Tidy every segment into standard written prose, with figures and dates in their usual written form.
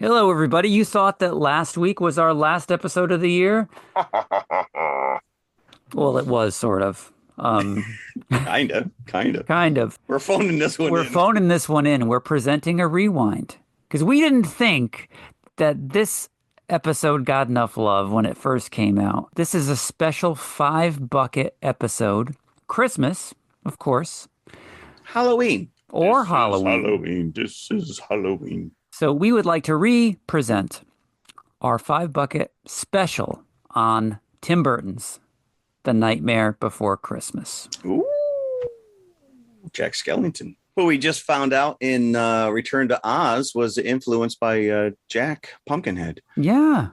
Hello, everybody. You thought that last week was our last episode of the year? Well, it was sort of. Kind of. Kind of. We're phoning this one We're in. phoning this one in. We're presenting a rewind because we didn't think that this episode got enough love when it first came out. This is a special 5 bucket episode. Christmas, of course, Halloween. or This is Halloween. Halloween. This is Halloween. So we would like to re-present our 5 bucket special on Tim Burton's The Nightmare Before Christmas. Ooh. Jack Skellington, who we just found out in Return to Oz was influenced by Jack Pumpkinhead. Yeah.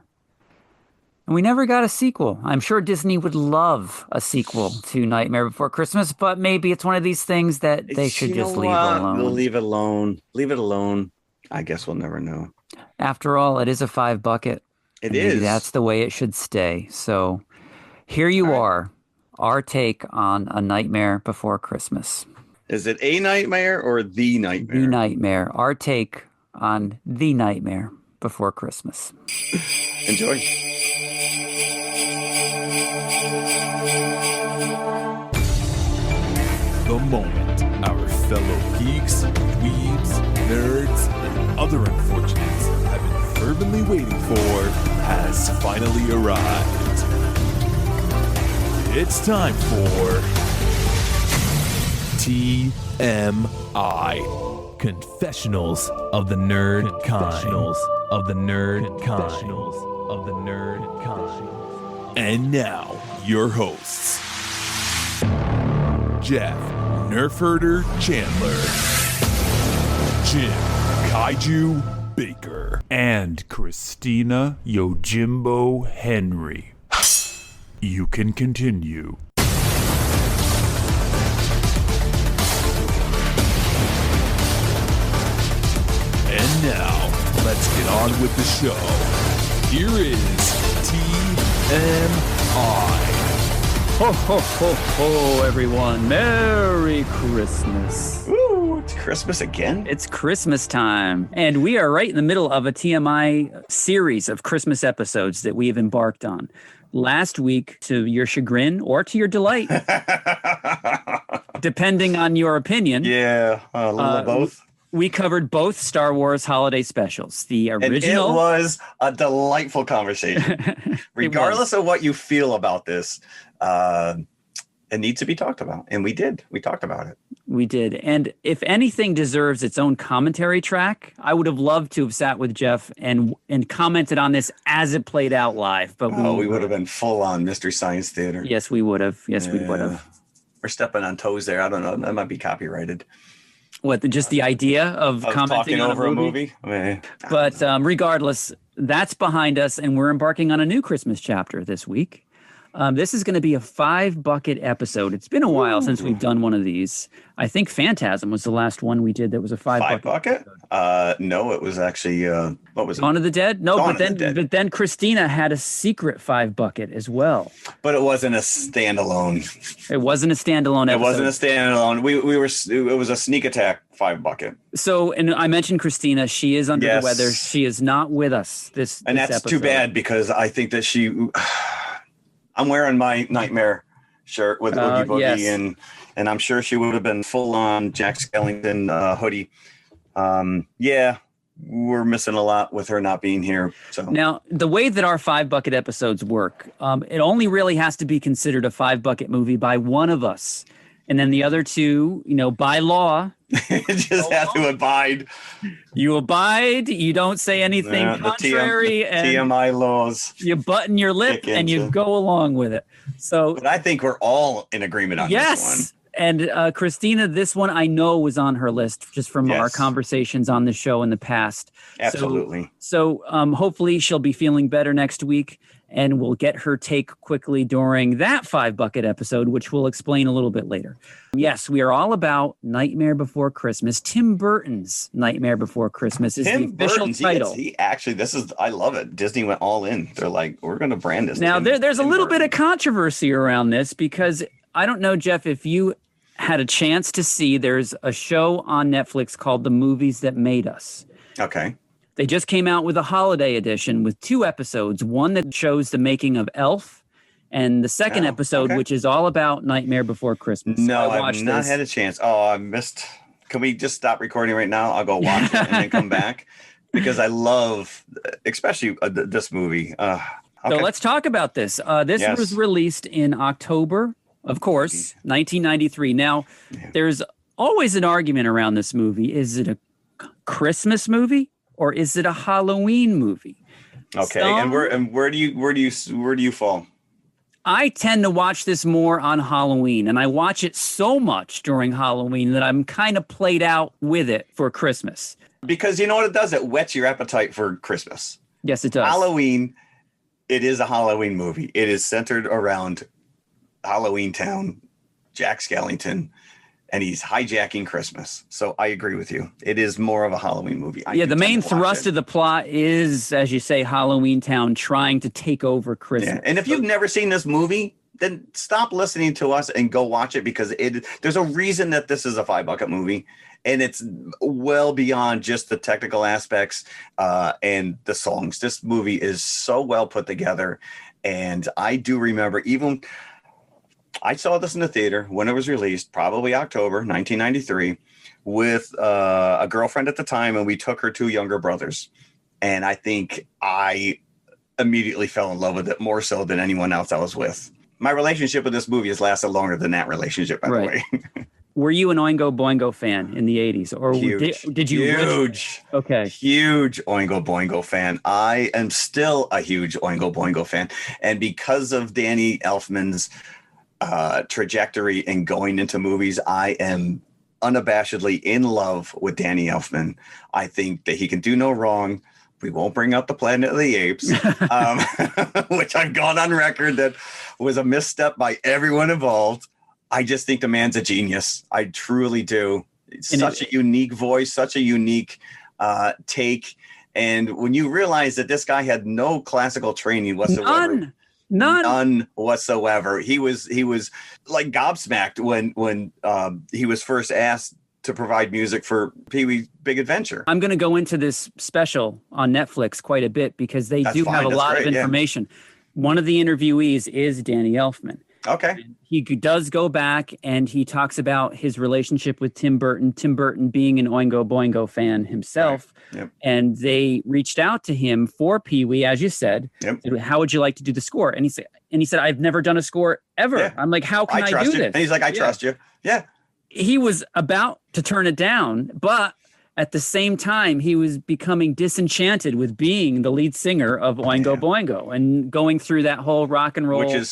And we never got a sequel. I'm sure Disney would love a sequel to Nightmare Before Christmas, but maybe it's one of these things that they should just leave alone. They'll leave it alone. Leave it alone. I guess we'll never know. After all, it is a 5 bucket. It Maybe is. that's the way it should stay. So here you are, our take on A Nightmare Before Christmas. Is it a nightmare or the nightmare? The Nightmare, our take on The Nightmare Before Christmas. Enjoy. The moment our fellow geeks, dweebs, nerds, and other unfortunates have been fervently waiting for has finally arrived. It's time for TMI. Confessionals of the Nerd Confessionals of the Nerd Confessionals of the Nerd Kind. And now, your hosts, Jeff Nerf Herder Chandler, Jim Kaiju Baker, and Christina Yojimbo Henry. You can continue. And now, let's get on with the show. Here is TMI. Ho, ho, ho, ho, everyone. Merry Christmas. Ooh, it's Christmas again. It's Christmas time, and we are right in the middle of a TMI series of Christmas episodes that we have embarked on. Last week, to your chagrin or to your delight, depending on your opinion. Yeah, a little of both. We covered both Star Wars holiday specials. The And original. it was a delightful conversation. Regardless of what you feel about this, it needs to be talked about. And we did. We talked about it. We did. And if anything deserves its own commentary track, I would have loved to have sat with Jeff and commented on this as it played out live. But we would have been full on Mystery Science Theater. Yes, we would have. Yes, we would have. We're stepping on toes there. I don't know. That might be copyrighted. What, just the idea of commenting talking on over a movie? But But regardless, that's behind us, and we're embarking on a new Christmas chapter this week. This is going to be a 5 bucket episode. It's been a while since we've done one of these. I think Phantasm was the last one we did that was a 5 bucket. No, it was actually what was it? Dawn of the Dead? No, Dawn but of the Dead. then Christina had a secret 5 bucket as well. But it wasn't a standalone. It wasn't a standalone episode. It wasn't a standalone. It was a sneak attack 5 bucket. So, and I mentioned Christina. She is under Yes. the weather. She is not with us this And that's too episode. bad because I think that I'm wearing my Nightmare shirt with Oogie Boogie yes. and I'm sure she would have been full on Jack Skellington hoodie. Yeah, we're missing a lot with her not being here. So Now, the way that our 5 bucket episodes work, it only really has to be considered a 5 bucket movie by one of us. And then the other two, by law, just have to abide. you abide, you don't say anything the contrary, and TMI laws. you button your lip Kick and you into. go along with it. So, But I think we're all in agreement on this yes. And Christina, this one I know was on her list just from our Yes. conversations on the show in the past. one. Absolutely. So hopefully she'll be feeling better next week, and we'll get her take quickly during that 5 bucket episode, which we'll explain a little bit later. Yes, we are all about Nightmare Before Christmas. Tim Burton's Nightmare Before Christmas is Tim the official Burton's, title. he actually, I love it. Disney went all in. They're like, we're going to brand this. Now, there's a Tim little Burton. bit of controversy around this because I don't know, Jeff, if you had a chance to see, there's a show on Netflix called The Movies That Made Us. Okay. They just came out with a holiday edition with 2 episodes, one that shows the making of Elf, and the second episode, which is all about Nightmare Before Christmas. No, I've not had a chance. Oh, I missed. Can we just stop recording right now? I'll go watch it and then come back, because I love, especially this movie. Okay. So let's talk about this. This was released in October, of course, 1993. Now, there's always an argument around this movie. Is it a Christmas movie or is it a Halloween movie? Okay, and where do you fall? I tend to watch this more on Halloween, and I watch it so much during Halloween that I'm kind of played out with it for Christmas. Because you know what it does? It whets your appetite for Christmas. Yes, it does. Halloween, it is a Halloween movie. It is centered around Halloween Town, Jack Skellington, and he's hijacking Christmas. So I agree with you. It is more of a Halloween movie. The main thrust of the plot is, as you say, Halloween Town trying to take over Christmas. Yeah. And if you've never seen this movie, then stop listening to us and go watch it, because there's a reason that this is a $5 movie. And it's well beyond just the technical aspects and the songs. This movie is so well put together. And I do remember I saw this in the theater when it was released, probably October 1993, with a girlfriend at the time, and we took her 2 younger brothers. And I think I immediately fell in love with it more so than anyone else I was with. My relationship with this movie has lasted longer than that relationship, by the way. Were you an Oingo Boingo fan in the 80s? Or did you? Huge. Okay. Huge Oingo Boingo fan. I am still a huge Oingo Boingo fan. And because of Danny Elfman's trajectory and going into movies, I am unabashedly in love with Danny Elfman. I think that he can do no wrong. We won't bring up the Planet of the Apes, which I've gone on record that was a misstep by everyone involved. I just think the man's a genius. I truly do. It's such a unique voice, such a unique take. And when you realize that this guy had no classical training whatsoever, None whatsoever. He was like gobsmacked when he was first asked to provide music for Pee-wee's Big Adventure. I'm going to go into this special on Netflix quite a bit because they have a lot of information. Yeah. One of the interviewees is Danny Elfman. Okay. And he does go back and he talks about his relationship with Tim Burton being an Oingo Boingo fan himself. Right. Yep. And they reached out to him for Pee-wee, as you said. Yep. Said, how would you like to do the score? And he said, I've never done a score ever. Yeah. I'm like, how can I do this? And he's like, I trust you. Yeah. He was about to turn it down, but at the same time, he was becoming disenchanted with being the lead singer of Oingo Boingo and going through that whole rock and roll which is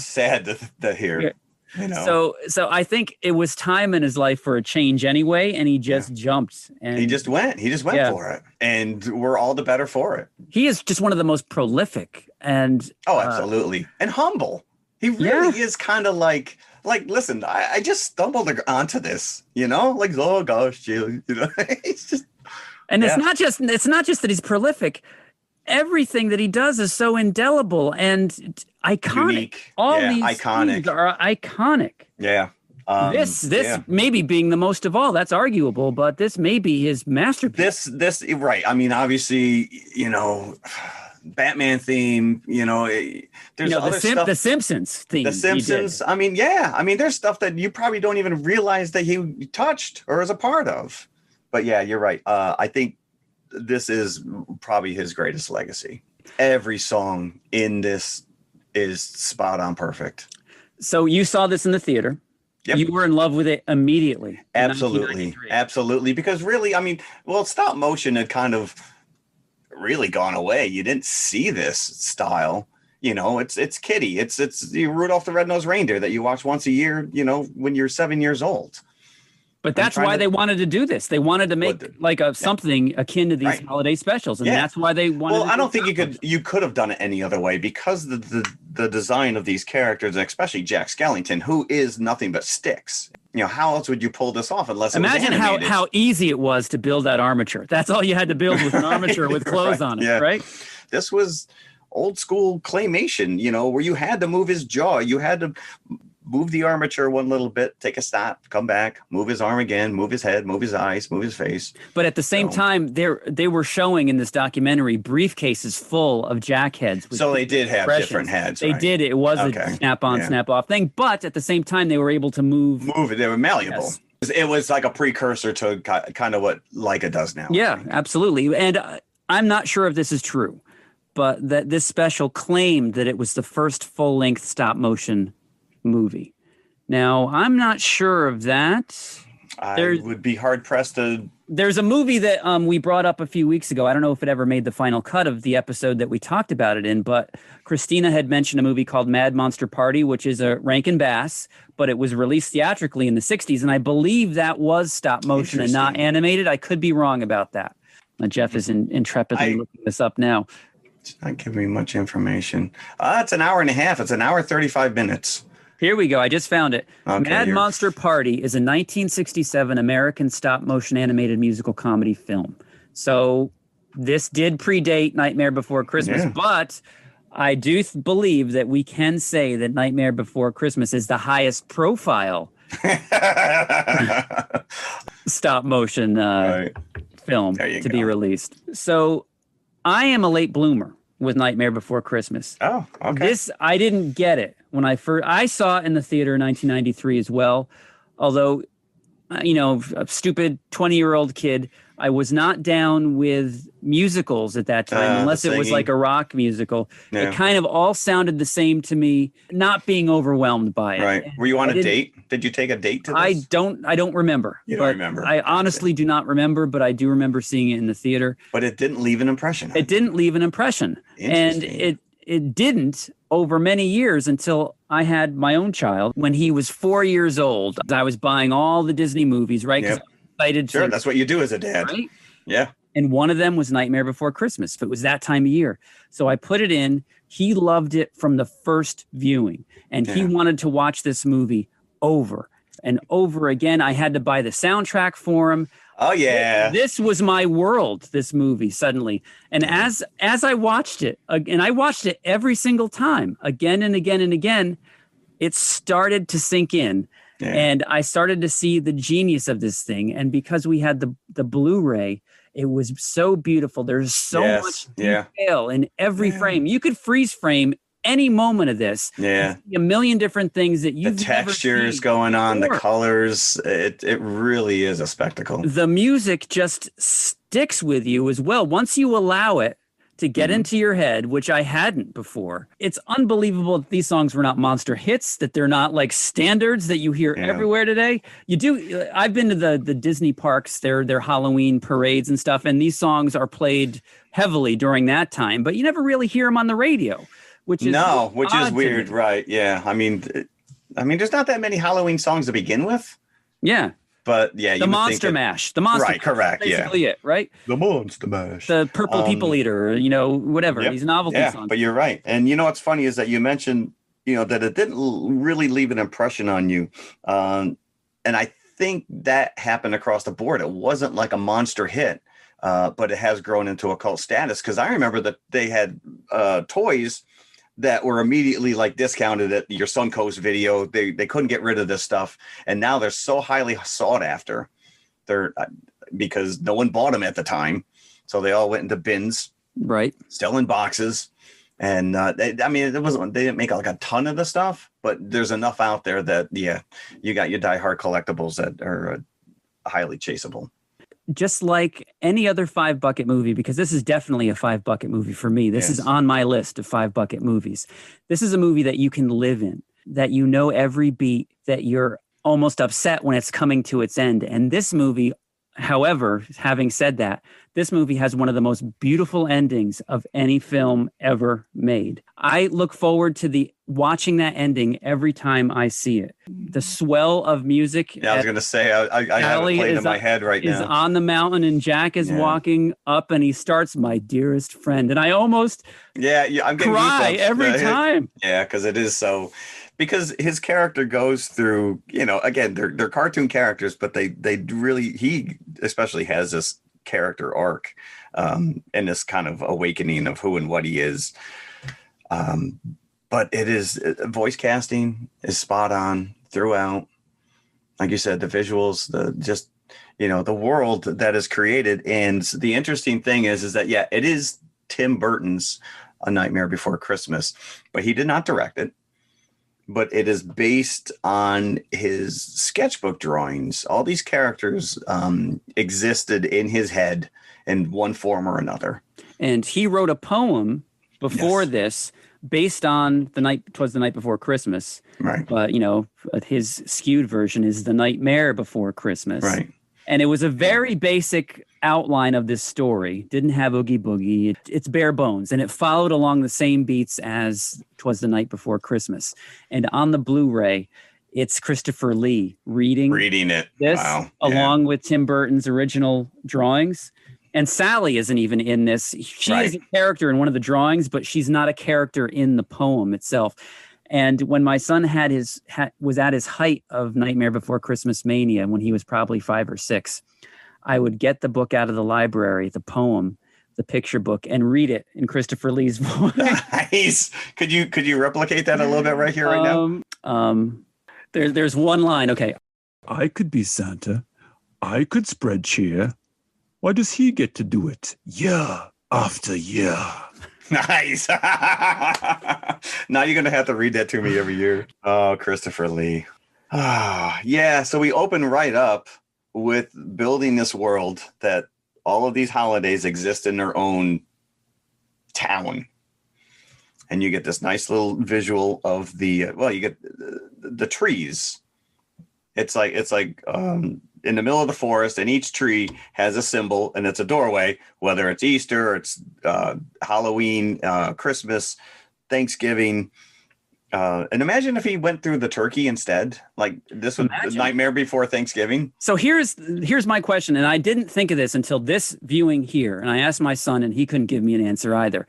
sad to hear. Yeah. You know? So I think it was time in his life for a change anyway, and he just jumped. And he just went for it, and we're all the better for it. He is just one of the most prolific and absolutely, and humble. He really is kind of like, listen, I just stumbled onto this, like, oh gosh, it's just, and it's not just that he's prolific. Everything that he does is so indelible and iconic. Unique. All these iconic. Things are iconic. Yeah. This maybe being the most of all, that's arguable, but this may be his masterpiece. This right. I mean, obviously, Batman theme, there's other stuff. The Simpsons theme. The Simpsons. I mean, there's stuff that you probably don't even realize that he touched or is a part of. But yeah, you're right. I think this is probably his greatest legacy. Every song in this is spot on perfect. So you saw this in the theater. Yep. You were in love with it immediately. Absolutely. Because really, stop motion had kind of really gone away. You didn't see this style. It's kiddie. It's Rudolph the Red-Nosed Reindeer that you watch once a year, when you're 7 years old. But that's why they wanted to do this. They wanted to make something akin to these holiday specials, and that's why they wanted. Well, I don't think you could have done it any other way, because the design of these characters, especially Jack Skellington, who is nothing but sticks. How else would you pull this off unless imagine how easy it was to build that armature. That's all you had to build with an armature with clothes on it, right? This was old school claymation, where you had to move his jaw, you had to move the armature one little bit, take a stop, come back, move his arm again, move his head, move his eyes, move his face. But at the same time, they were showing in this documentary briefcases full of jack heads. So they did have different heads. They right? did. It was a snap-on, snap-off thing. But at the same time, they were able to move it. They were malleable. Yes. It was like a precursor to kind of what Leica does now. Yeah, absolutely. And I'm not sure if this is true, but that this special claimed that it was the first full-length stop-motion movie. Now, I'm not sure of that. I would be hard-pressed to... There's a movie that we brought up a few weeks ago. I don't know if it ever made the final cut of the episode that we talked about it in, but Christina had mentioned a movie called Mad Monster Party, which is a Rankin Bass, but it was released theatrically in the 60s, and I believe that was stop motion and not animated. I could be wrong about that. Jeff is intrepidly looking this up now. It's not giving me much information. It's an hour and a half. It's an hour 35 minutes. Here we go. I just found it. Okay, Mad Monster Party is a 1967 American stop-motion animated musical comedy film. So this did predate Nightmare Before Christmas, but I do believe that we can say that Nightmare Before Christmas is the highest profile stop-motion film to be released. So I am a late bloomer with Nightmare Before Christmas. Oh, okay. I didn't get it when I saw it in the theater in 1993 as well. Although, a stupid 20-year-old kid, I was not down with musicals at that time, unless it was like a rock musical. Yeah. It kind of all sounded the same to me, not being overwhelmed by it. Right. Were you on a date? Did you take a date to this? I don't remember. You don't remember. I honestly do not remember, but I do remember seeing it in the theater. But it didn't leave an impression. It didn't leave an impression. And it didn't over many years until I had my own child. When he was 4 years old, I was buying all the Disney movies, right? Yep. Sure, that's what you do as a dad. Right? Yeah. And one of them was Nightmare Before Christmas, if it was that time of year. So I put it in. He loved it from the first viewing, and he wanted to watch this movie over and over again. I had to buy the soundtrack for him. Oh, yeah. This was my world, this movie, suddenly. And as I watched it, and I watched it every single time, again and again and again, it started to sink in. Yeah. And I started to see the genius of this thing. And because we had the Blu-ray, it was so beautiful. There's so much detail in every frame. You could freeze frame any moment of this. Yeah. A million different things that you've the textures going on, the colors. It really is a spectacle. The music just sticks with you as well. Once you allow it to get into your head, which I hadn't before. It's unbelievable that these songs were not monster hits, that they're not like standards that you hear everywhere today. I've been to the Disney parks, their Halloween parades and stuff, and these songs are played heavily during that time, but you never really hear them on the radio, which is weird, right? Yeah. I mean, there's not that many Halloween songs to begin with. Yeah. But yeah, the Monster Mash, the Monster, right? Correct. Basically it, right? The Monster Mash, the Purple People Eater, whatever. These novelty songs. But you're right. And what's funny is that you mentioned, that it didn't really leave an impression on you, and I think that happened across the board. It wasn't like a monster hit, but it has grown into a cult status. Because I remember that they had toys that were immediately like discounted at your Suncoast Video. They couldn't get rid of this stuff, and now they're so highly sought after. They're because no one bought them at the time, so they all went into bins, right? Still in boxes, and they didn't make like a ton of the stuff, but there's enough out there that you got your diehard collectibles that are highly chaseable. Just like any other 5-bucket movie, because this is definitely a 5-bucket movie for me. This is on my list of 5-bucket movies. This is a movie that you can live in, that you know every beat, that you're almost upset when it's coming to its end. And this movie, however, having said that, this movie has one of the most beautiful endings of any film ever made. I look forward to watching that ending every time I see it. The swell of music. Yeah, I was going to say, I have it played in my head right now. Is on the mountain, and Jack is walking up, and he starts, "My dearest friend," and I almost I'm cry every time. Yeah, because it is so. Because his character goes through, again, they're cartoon characters, but he especially has this character arc and this kind of awakening of who and what he is. but it is voice casting is spot on throughout. Like you said, the visuals, the world that is created. And the interesting thing is that, yeah, it is Tim Burton's A Nightmare Before Christmas, but he did not direct it. But it is based on his sketchbook drawings. All these characters existed in his head in one form or another. And he wrote a poem before this based on "'Twas the Night Before Christmas." Right. But, his skewed version is The Nightmare Before Christmas. Right. And it was a very basic outline of this story. Didn't have Oogie Boogie. It's bare bones. And it followed along the same beats as "'Twas the Night Before Christmas." And on the Blu-ray, it's Christopher Lee reading it. This along with Tim Burton's original drawings. And Sally isn't even in this. She is a character in one of the drawings, but she's not a character in the poem itself. And when my son was at his height of Nightmare Before Christmas mania, when he was probably 5 or 6, I would get the book out of the library, the poem, the picture book, and read it in Christopher Lee's voice. Nice. Could you replicate that a little bit right here, right now? There's one line. Okay. I could be Santa. I could spread cheer. Why does he get to do it year after year? Nice. Now you're going to have to read that to me every year. Oh, Christopher Lee. Yeah. So we open right up with building this world that all of these holidays exist in their own town. And you get this nice little visual of you get the trees. It's like in the middle of the forest, and each tree has a symbol, and it's a doorway, whether it's Easter, or it's Halloween, Christmas, Thanksgiving. And imagine if he went through the turkey instead. Like this was the Nightmare Before Thanksgiving. So here's my question, and I didn't think of this until this viewing here, and I asked my son, and he couldn't give me an answer either.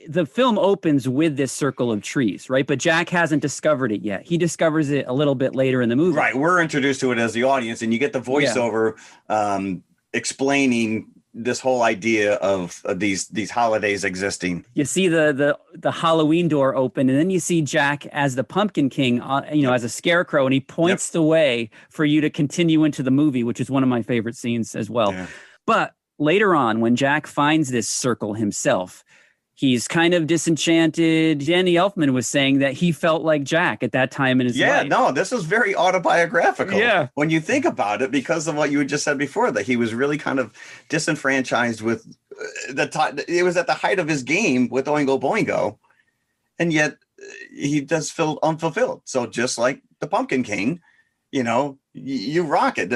The film opens with this circle of trees, right? But Jack hasn't discovered it yet. He discovers it a little bit later in the movie. Right. We're introduced to it as the audience, and you get the voiceover explaining this whole idea of these holidays existing. You see the Halloween door open, and then you see Jack as the Pumpkin King, as a scarecrow, and he points the way for you to continue into the movie, which is one of my favorite scenes as well. Yeah. But later on, when Jack finds this circle himself, he's kind of disenchanted. Danny Elfman was saying that he felt like Jack at that time in his life. Yeah, no, this is very autobiographical. Yeah. When you think about it, because of what you had just said before, that he was really kind of disenfranchised with it was at the height of his game with Oingo Boingo. And yet he does feel unfulfilled. So just like the Pumpkin King, you rock it.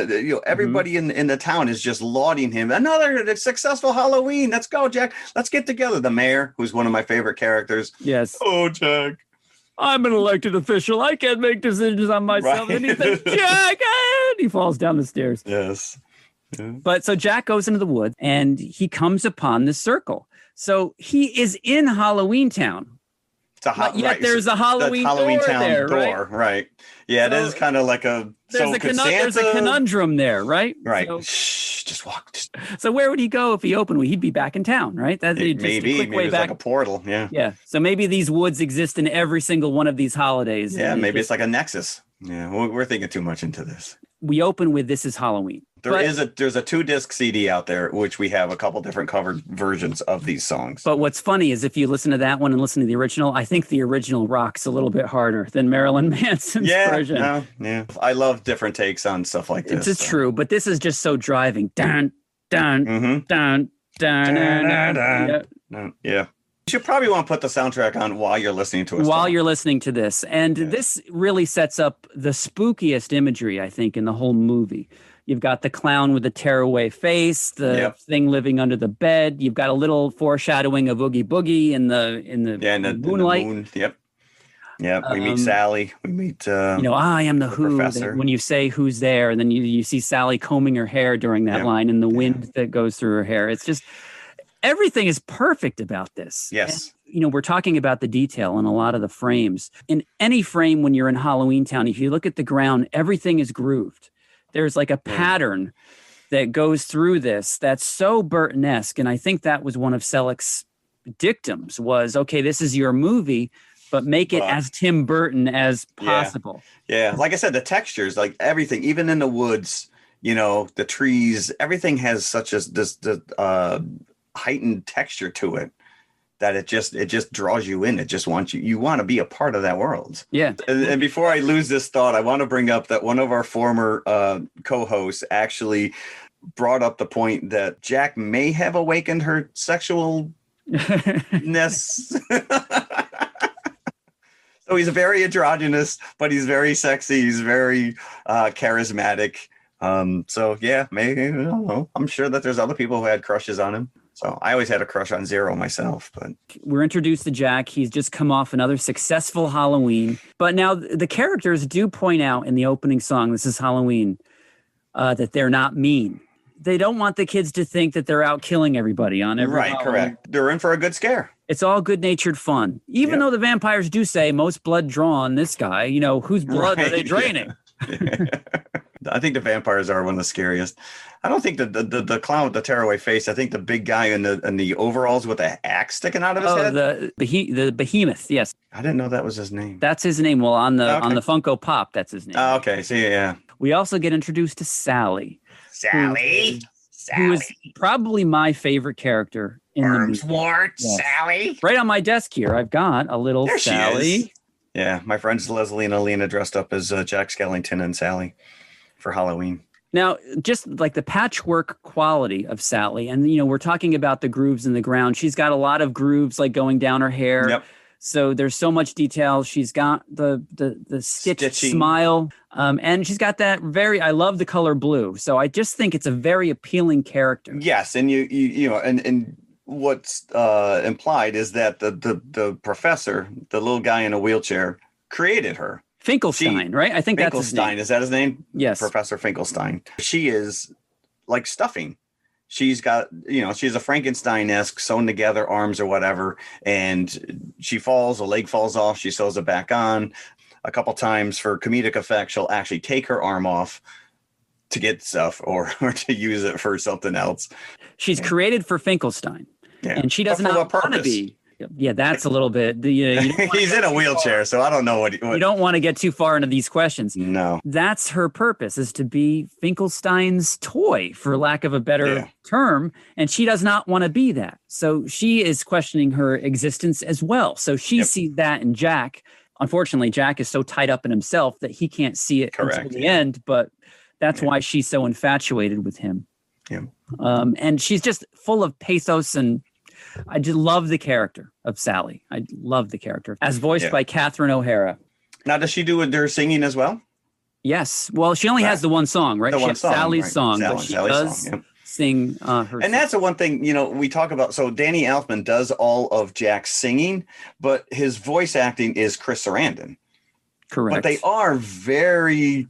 Everybody in the town is just lauding him. Another successful Halloween. Let's go, Jack. Let's get together. The mayor, who's one of my favorite characters. Yes. Oh, Jack. I'm an elected official. I can't make decisions on myself. Right. And he says, Jack, and he falls down the stairs. Yes. Yeah. But so Jack goes into the woods and he comes upon this circle. So he is in Halloween Town. There's a Halloween door Town there, door, right? Yeah, it is kind of like there's a conundrum there, right? Right. So, just walk. So where would he go if he opened? He'd be back in town, right? Maybe it's like a portal. Yeah. Yeah. So maybe these woods exist in every single one of these holidays. Yeah. Maybe it's like a nexus. Yeah. We're thinking too much into this. We open with "This Is Halloween." There's a 2-disc CD out there, which we have a couple different covered versions of these songs. But what's funny is if you listen to that one and listen to the original, I think the original rocks a little bit harder than Marilyn Manson's version. Yeah. I love different takes on stuff like this. It's true, but this is just so driving. Dun, dun, dun, dun, dun, dun, dun. Yeah. You should probably want to put the soundtrack on while you're listening to it. While you're listening to this. And this really sets up the spookiest imagery, I think, in the whole movie. You've got the clown with the tearaway face, the thing living under the bed. You've got a little foreshadowing of Oogie Boogie in the moonlight. In the moon. Yep. Yeah, we meet Sally. We meet I am the Who. Professor. When you say who's there, and then you see Sally combing her hair during that line, and the wind that goes through her hair. It's just everything is perfect about this. Yes. And, we're talking about the detail in a lot of the frames. In any frame when you're in Halloween Town, if you look at the ground, everything is grooved. There's like a pattern that goes through this that's so Burton-esque. And I think that was one of Selleck's dictums was, okay, this is your movie, but make it as Tim Burton as possible. Yeah. Like I said, the textures, like everything, even in the woods, you know, the trees, everything has such this heightened texture to it that it just draws you in. It just wants you want to be a part of that world. Yeah. And before I lose this thought, I want to bring up that one of our former co-hosts actually brought up the point that Jack may have awakened her sexualness. So he's very androgynous, but he's very sexy. He's very charismatic. So yeah, maybe, I don't know. I'm sure that there's other people who had crushes on him. So I always had a crush on Zero myself, but we're introduced to Jack. He's just come off another successful Halloween. But now the characters do point out in the opening song, This Is Halloween, that they're not mean. They don't want the kids to think that they're out killing everybody on every Halloween. Correct. They're in for a good scare. It's all good-natured fun. Even though the vampires do say most blood drawn, this guy, you know, whose blood are they draining? Yeah. I think the vampires are one of the scariest. I don't think the clown with the tearaway face. I think the big guy in the overalls with the axe sticking out of his head. The behemoth. Yes, I didn't know that was his name. That's his name. Well, on the Funko Pop, that's his name. Oh, okay, so yeah. We also get introduced to Sally. Sally. Who is probably my favorite character in the movie. Yes. Sally. Right on my desk here, I've got a little there Sally. She is. Yeah, my friends Leslie and Alina dressed up as Jack Skellington and Sally for Halloween. Now, just like the patchwork quality of Sally, and you know, we're talking about the grooves in the ground. She's got a lot of grooves like going down her hair. Yep. So there's so much detail. She's got the stitched smile, and she's got that I love the color blue. So I just think it's a very appealing character. Yes, and you know, and what's implied is that the professor, the little guy in a wheelchair, created her. Finkelstein, right? I think that's his name. Is that his name? Yes. Professor Finkelstein. She is like stuffing. She's got, you know, she's a Frankenstein-esque sewn together arms or whatever. And she falls, a leg falls off. She sews it back on. A couple times for comedic effect, she'll actually take her arm off to get stuff or to use it for something else. She's created for Finkelstein. Yeah. And she doesn't want to be. Yeah, that's a little bit. He's in a wheelchair, so I don't know what. You don't want to get too far into these questions. No, that's her purpose, is to be Finkelstein's toy, for lack of a better term, and she does not want to be that. So she is questioning her existence as well. So she sees that in Jack. Unfortunately, Jack is so tied up in himself that he can't see it until the end. But that's why she's so infatuated with him. Yeah, and she's just full of pathos and. I just love the character of Sally. I love the character as voiced by Catherine O'Hara. Now, does she do their singing as well? Yes. Well, she only has the one song, right? The one song, Sally's song, but she does sing her. And that's the one thing, you know, we talk about. So Danny Elfman does all of Jack's singing, but his voice acting is Chris Sarandon. Correct. But they are very,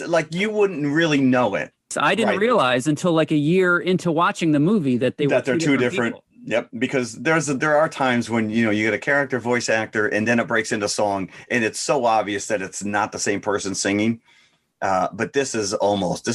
like, you wouldn't really know it. I didn't realize until like a year into watching the movie that they're two different. Yep, because there are times when, you know, you get a character voice actor and then it breaks into song and it's so obvious that it's not the same person singing. But this is almost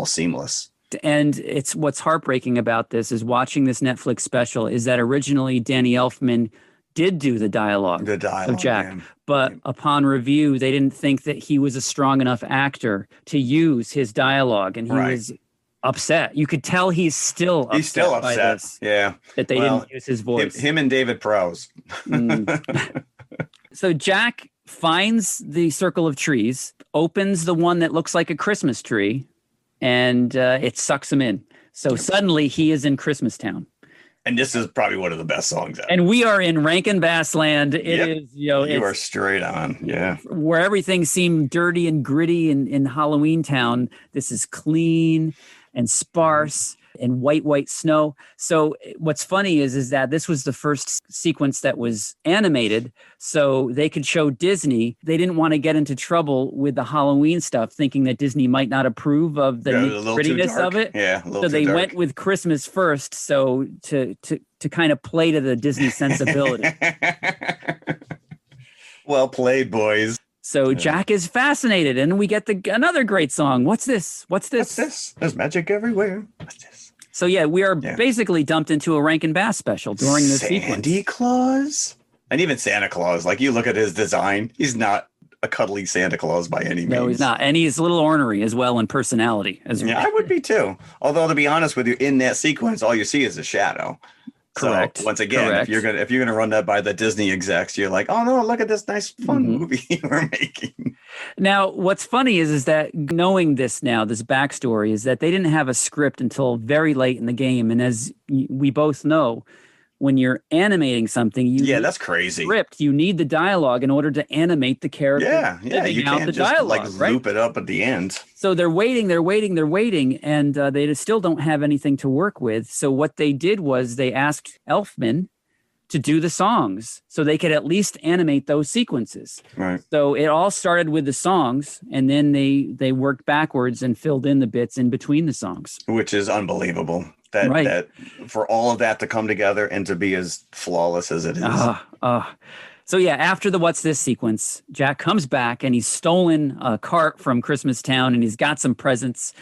seamless. And it's what's heartbreaking about this is watching this Netflix special is that originally Danny Elfman did do the dialogue of Jack, but upon review, they didn't think that he was a strong enough actor to use his dialogue, and he was upset. You could tell he's still upset by this. Yeah, that they didn't use his voice. Him and David Prowse. So Jack finds the circle of trees, opens the one that looks like a Christmas tree, and it sucks him in. So suddenly he is in Christmas Town. And this is probably one of the best songs ever. And we are in Rankin Bass land. It is, you know, you are straight on. Yeah. Where everything seemed dirty and gritty in Halloween Town, this is clean and sparse and white snow. So what's funny is that this was the first sequence that was animated, so they could show Disney. They didn't want to get into trouble with the Halloween stuff, thinking that Disney might not approve of the grittiness of it. Yeah, so they went with Christmas first, so to kind of play to the Disney sensibility. Well played, boys. So Jack is fascinated, and we get another great song. What's this? What's this? What's this? There's magic everywhere. What's this? So yeah, we are basically dumped into a Rankin Bass special during this sequence. Sandy Claus. And even Santa Claus, like you look at his design, he's not a cuddly Santa Claus by any means. No, he's not. And he's a little ornery as well in personality. Yeah, I would be too. Although, to be honest with you, in that sequence, all you see is a shadow. Correct. So once again, if you're gonna run that by the Disney execs, you're like, oh no, look at this nice fun movie we're making. Now, what's funny is that knowing this now, this backstory, is that they didn't have a script until very late in the game. And as we both know, when you're animating something, that's crazy. Script, you need the dialogue in order to animate the character. Yeah, you can't just dialogue, loop it up at the end. So they're waiting, and they still don't have anything to work with. So what they did was they asked Elfman to do the songs so they could at least animate those sequences. Right. So it all started with the songs, and then they worked backwards and filled in the bits in between the songs. Which is unbelievable. That for all of that to come together and to be as flawless as it is. So yeah, after the What's This sequence, Jack comes back and he's stolen a cart from Christmas Town and he's got some presents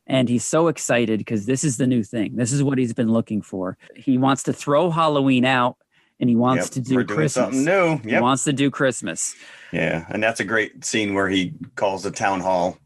and he's so excited because this is the new thing. This is what he's been looking for. He wants to throw Halloween out and he wants to do Christmas. Something new. He wants to do Christmas. Yeah, and that's a great scene where he calls the town hall.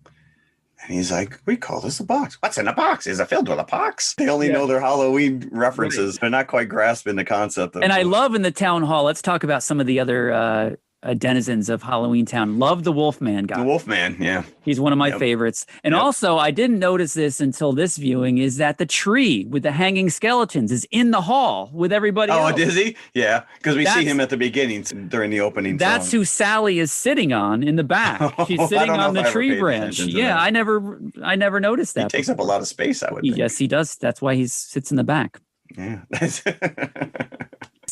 And he's like, we call this a box. What's in a box? Is it filled with a pox? They only know their Halloween references. Right. They're not quite grasping the concept of I love in the town hall. Let's talk about some of the other denizens of Halloween Town. Love the Wolfman guy. The Wolfman, yeah. He's one of my favorites. And also, I didn't notice this until this viewing, is that the tree with the hanging skeletons is in the hall with everybody else. Oh, is he? Yeah, because we see him at the beginning during the opening That's song. who Sally is sitting on in the back. She's sitting on the tree branch. Yeah, I never noticed that. He takes up a lot of space, I would think. Yes, he does. That's why he sits in the back. Yeah.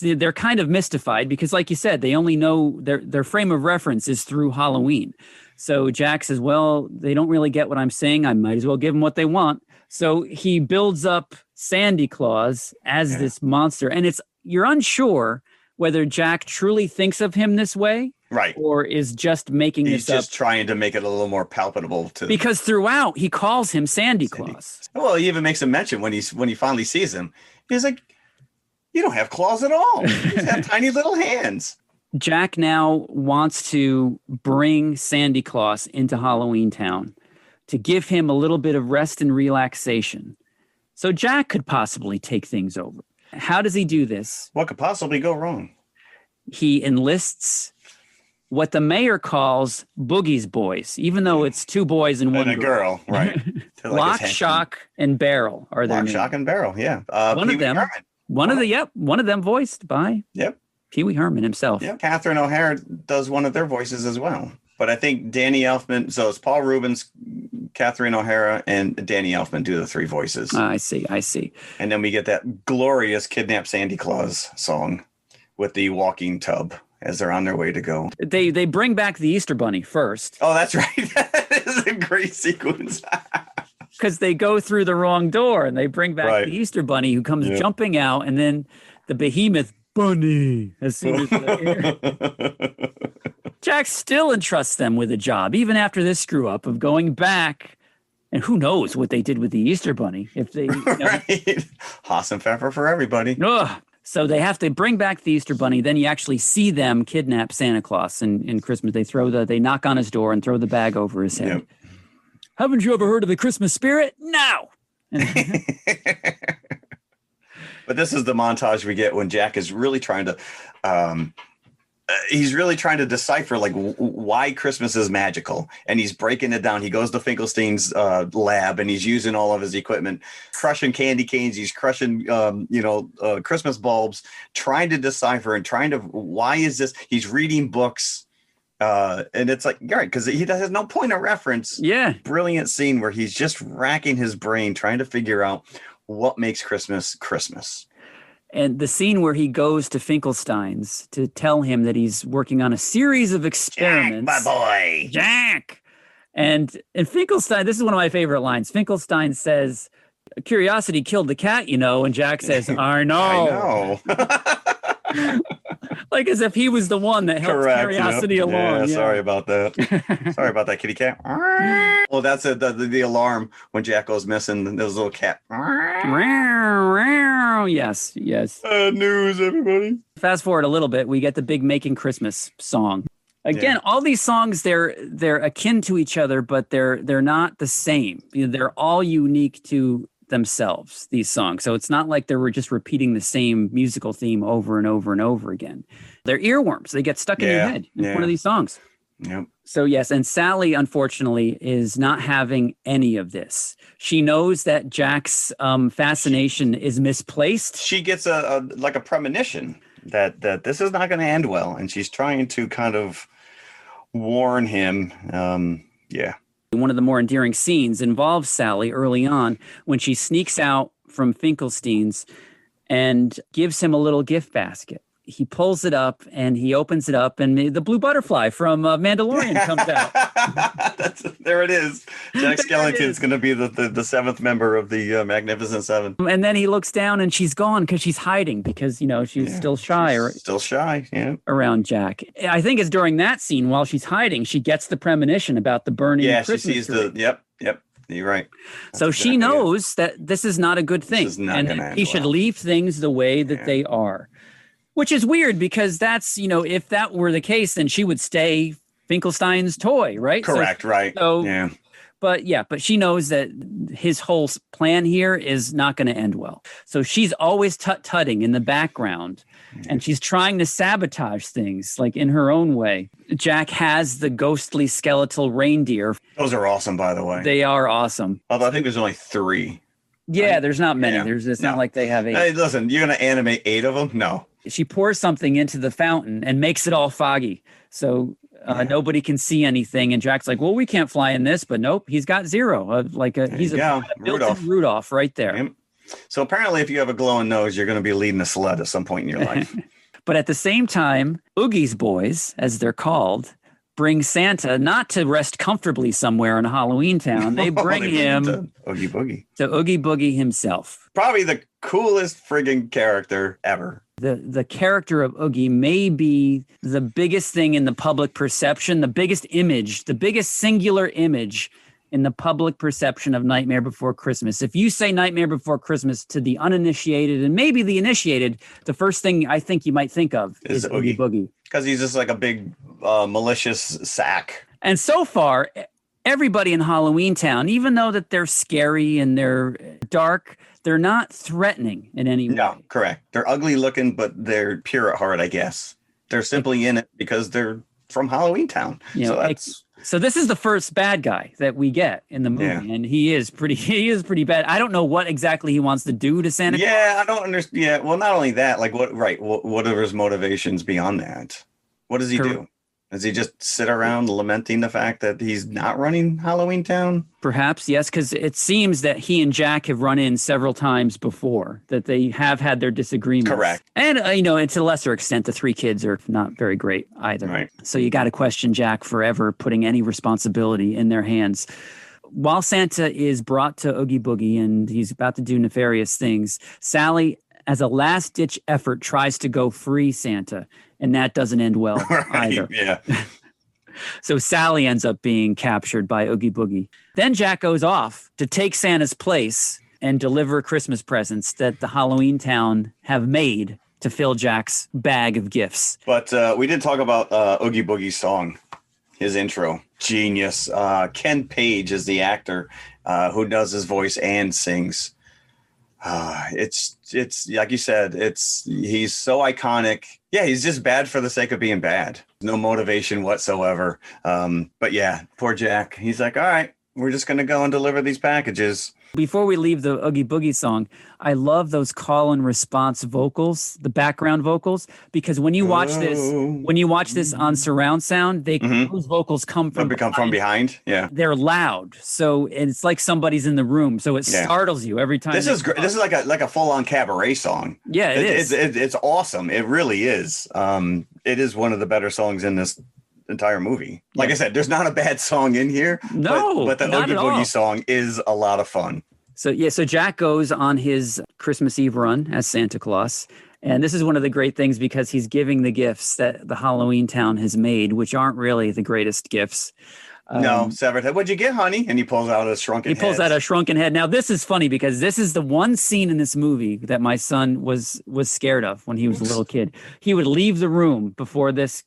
They're kind of mystified because, like you said, they only know their frame of reference is through Halloween. So Jack says, well, they don't really get what I'm saying. I might as well give them what they want. So he builds up Sandy Claus as this monster. And you're unsure whether Jack truly thinks of him this way. Right. Or is just making this up. He's just trying to make it a little more palpable to because throughout he calls him Sandy Claus. Well, he even makes a mention when he finally sees him. He's like, you don't have claws at all. You just have tiny little hands. Jack now wants to bring Sandy Claus into Halloween Town to give him a little bit of rest and relaxation. So Jack could possibly take things over. How does he do this? What could possibly go wrong? He enlists what the mayor calls Boogie's boys, even though it's two boys and one girl. Right. Lock, Shock, and Barrel are their names. Lock, Shock, and Barrel, yeah. One of them. One of them voiced by Pee Wee Herman himself. Yeah, Catherine O'Hara does one of their voices as well. But I think Danny Elfman, so it's Paul Rubens, Catherine O'Hara, and Danny Elfman do the three voices. I see. And then we get that glorious Kidnap Sandy Claus song with the walking tub as they're on their way to go. They bring back the Easter Bunny first. Oh, that's right. That is a great sequence. Because they go through the wrong door and they bring back the Easter Bunny who comes jumping out, and then the behemoth bunny as soon as they're here. Jack still entrusts them with a job, even after this screw up of going back. And who knows what they did with the Easter Bunny. If they Haas and Pfeffer for everybody. So they have to bring back the Easter Bunny. Then you actually see them kidnap Santa Claus in Christmas. They knock on his door and throw the bag over his head. Yep. Haven't you ever heard of the Christmas spirit? No. But this is the montage we get when Jack is really trying to decipher like why Christmas is magical, and he's breaking it down. He goes to Finkelstein's lab and he's using all of his equipment, crushing candy canes. He's crushing Christmas bulbs, trying to decipher and why is this? He's reading books. And it's like, right, because he has no point of reference. Yeah. Brilliant scene where he's just racking his brain trying to figure out what makes Christmas Christmas. And the scene where he goes to Finkelstein's to tell him that he's working on a series of experiments. Jack, my boy. Jack. And Finkelstein, this is one of my favorite lines. Finkelstein says, curiosity killed the cat, and Jack says, I know. I know. Like as if he was the one that helped curiosity along. Yeah, sorry about that. Sorry about that, kitty cat. Well, that's the alarm when Jack goes missing. There's a little cat. Yes. Bad news, everybody. Fast forward a little bit, we get the big Making Christmas song. Again, all these songs, they're akin to each other, but they're not the same. They're all unique to themselves, these songs. So it's not like they were just repeating the same musical theme over and over and over again. They're earworms. They get stuck in your head in one of these songs. Yep. So yes, and Sally, unfortunately, is not having any of this. She knows that Jack's fascination is misplaced. She gets a premonition that this is not going to end well, and she's trying to kind of warn him. One of the more endearing scenes involves Sally early on when she sneaks out from Finkelstein's and gives him a little gift basket. He pulls it up and he opens it up, and the blue butterfly from Mandalorian comes out. There it is. Jack Skellington is going to be the seventh member of the Magnificent Seven. And then he looks down and she's gone because she's hiding because, she's still shy. Around Jack. I think it's during that scene while she's hiding, she gets the premonition about the burning Christmas she sees tree. Yep. You're right. So she knows that this is not a good thing. And he should leave things the way that they are. Which is weird because that's, if that were the case, then she would stay Finkelstein's toy, right? Correct, right. So, but she knows that his whole plan here is not going to end well. So she's always tut-tutting in the background, and she's trying to sabotage things, like in her own way. Jack has the ghostly skeletal reindeer. Those are awesome, by the way. They are awesome. Although I think there's only 3. Yeah, there's not many. It's not like they have 8. Hey, listen, you're going to animate 8 of them? No. She pours something into the fountain and makes it all foggy. So nobody can see anything. And Jack's like, well, we can't fly in this. But nope, he's got 0. He's a built-in Rudolph right there. Yep. So apparently if you have a glowing nose, you're going to be leading a sled at some point in your life. But at the same time, Oogie's boys, as they're called, bring Santa not to rest comfortably somewhere in Halloween Town. They bring him to Oogie Boogie. To Oogie Boogie himself. Probably the coolest friggin' character ever. The character of Oogie may be the biggest thing in the public perception, the biggest image, the biggest singular image in the public perception of Nightmare Before Christmas. If you say Nightmare Before Christmas to the uninitiated and maybe the initiated, the first thing I think you might think of is Oogie Boogie. Because he's just like a big malicious sack. And so far, everybody in Halloween Town, even though that they're scary and they're dark, they're not threatening in any way. No, correct. They're ugly looking, but they're pure at heart, I guess. They're simply in it because they're from Halloween Town. So this is the first bad guy that we get in the movie, and he is pretty bad. I don't know what exactly he wants to do to Santa Claus. Yeah, I don't understand. Yeah, well, not only that, like what are his motivations beyond that? What does he do? Does he just sit around lamenting the fact that he's not running Halloween Town? Perhaps, yes, because it seems that he and Jack have run in several times before, that they have had their disagreements. Correct. And, and to a lesser extent, the 3 kids are not very great either. Right. So you got to question Jack forever putting any responsibility in their hands. While Santa is brought to Oogie Boogie and he's about to do nefarious things, Sally, as a last-ditch effort, tries to go free Santa, and that doesn't end well either. Yeah. So Sally ends up being captured by Oogie Boogie. Then Jack goes off to take Santa's place and deliver Christmas presents that the Halloween Town have made to fill Jack's bag of gifts. But we did talk about Oogie Boogie's song, his intro. Genius. Ken Page is the actor who does his voice and sings. It's like you said, he's so iconic. Yeah, he's just bad for the sake of being bad. No motivation whatsoever. But yeah, poor Jack. He's like, all right, we're just going to go and deliver these packages. Before we leave the Oogie Boogie song, I love those call and response vocals, the background vocals, because when you watch this on surround sound, those vocals come from behind. Yeah, they're loud, so it's like somebody's in the room, so it startles you every time. This is great. This is like a full on cabaret song. Yeah, it is. It's awesome. It really is. It is one of the better songs in this entire movie. Like I said, there's not a bad song in here. No, but the Oogie Boogie song is a lot of fun. So Jack goes on his Christmas Eve run as Santa Claus, And this is one of the great things because he's giving the gifts that the Halloween town has made, which aren't really the greatest gifts. No, severed head. What'd you get, honey? And he pulls out a shrunken head. He pulls out a shrunken head. Now, this is funny because this is the one scene in this movie that my son was scared of when he was a little kid. He would leave the room before this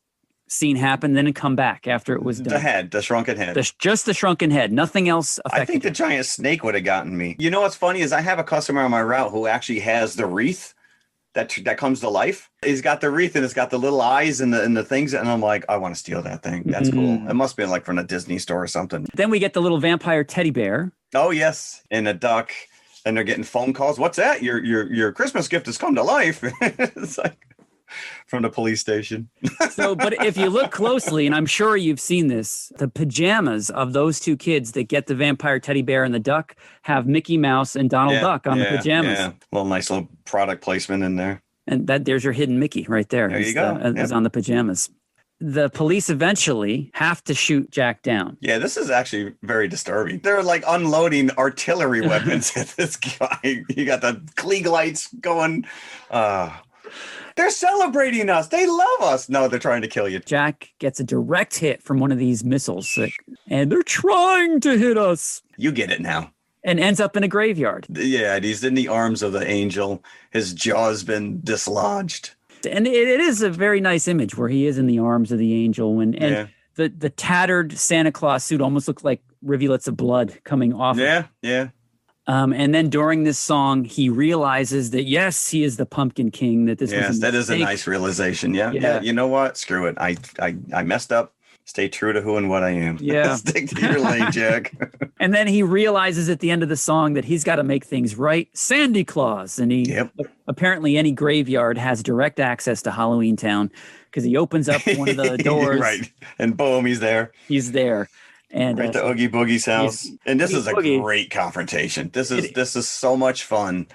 scene happened, then come back after it was done. The shrunken head. Just the shrunken head. Nothing else affected I think the giant snake would have gotten me. You know what's funny is I have a customer on my route who actually has the wreath that comes to life. He's got the wreath and it's got the little eyes and the things. And I'm like, I want to steal that thing. That's cool. It must be like from a Disney store or something. Then we get the little vampire teddy bear. Oh, yes. And a duck. And they're getting phone calls. What's that? Your Christmas gift has come to life. It's like from the police station. So, but if you look closely, and I'm sure you've seen this, the pajamas of those two kids that get the vampire teddy bear and the duck have Mickey Mouse and Donald Duck on the pajamas. Yeah, nice little product placement in there. And there's your hidden Mickey right there. There you go. Is on the pajamas. The police eventually have to shoot Jack down. Yeah, this is actually very disturbing. They're like unloading artillery weapons at this guy. You got the Klieg lights going. They're celebrating us. They love us. No, they're trying to kill you. Jack gets a direct hit from one of these missiles, and they're trying to hit us. You get it now. And ends up in a graveyard. Yeah, he's in the arms of the angel. His jaw's been dislodged. And it is a very nice image where he is in the arms of the angel. And the tattered Santa Claus suit almost looks like rivulets of blood coming off. Yeah. And then during this song, he realizes that, yes, he is the Pumpkin King, that this was a mistake. That is a nice realization. Yeah. You know what? Screw it. I messed up. Stay true to who and what I am. Yeah. Stick to your lane, Jack. And then he realizes at the end of the song that he's got to make things right. Sandy Claus. And apparently any graveyard has direct access to Halloween Town because he opens up one of the doors. Right. And boom, he's there. He's there. And right to Oogie Boogie's house. And this is a great confrontation. This is so much fun.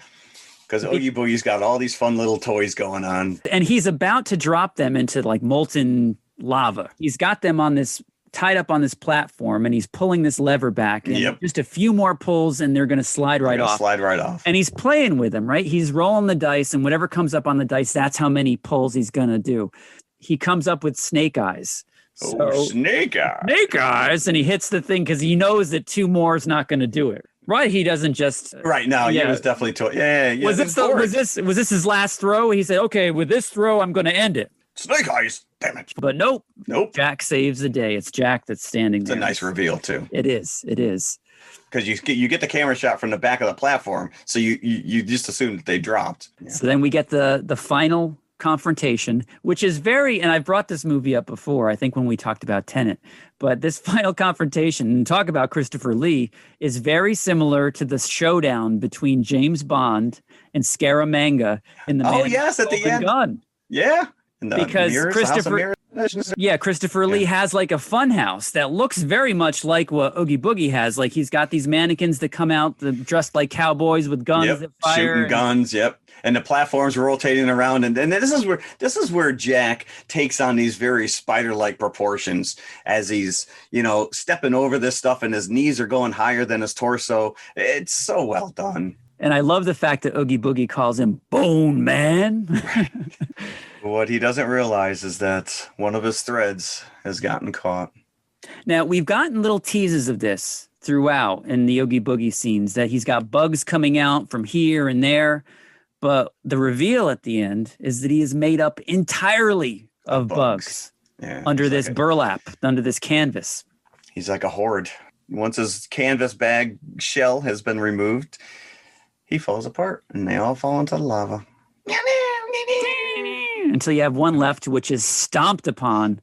Because Oogie Boogie's got all these fun little toys going on. And he's about to drop them into like molten lava. He's got them tied up on this platform, and he's pulling this lever back. And just a few more pulls, and they're going to slide right off. And he's playing with them, right? He's rolling the dice, and whatever comes up on the dice, that's how many pulls he's going to do. He comes up with snake eyes. Snake eyes. Snake eyes. And he hits the thing because he knows that two more is not going to do it. Right? He doesn't just. Right. No, he was definitely told. Yeah. Was this his last throw? He said, okay, with this throw, I'm going to end it. Snake eyes. Damn it. But nope. Jack saves the day. It's Jack that's standing there. It's a nice reveal, too. It is. Because you get the camera shot from the back of the platform, so you just assume that they dropped. Yeah. So then we get the final confrontation, which is and I've brought this movie up before, I think when we talked about Tenet, but this final confrontation, and talk about Christopher Lee, is very similar to the showdown between James Bond and Scaramanga in the at the end. Gun. Yeah. Because Christopher Lee has like a fun house that looks very much like what Oogie Boogie has. Like he's got these mannequins that come out dressed like cowboys with guns that fire. Shooting guns, and the platforms rotating around, and this is where Jack takes on these very spider-like proportions as he's stepping over this stuff, and his knees are going higher than his torso. It's so well done. And I love the fact that Oogie Boogie calls him Bone Man. What he doesn't realize is that one of his threads has gotten caught. Now, we've gotten little teases of this throughout in the Oogie Boogie scenes, that he's got bugs coming out from here and there. But the reveal at the end is that he is made up entirely of bugs under this burlap, under this canvas. He's like a horde. Once his canvas bag shell has been removed, he falls apart and they all fall into the lava. Until you have one left, which is stomped upon.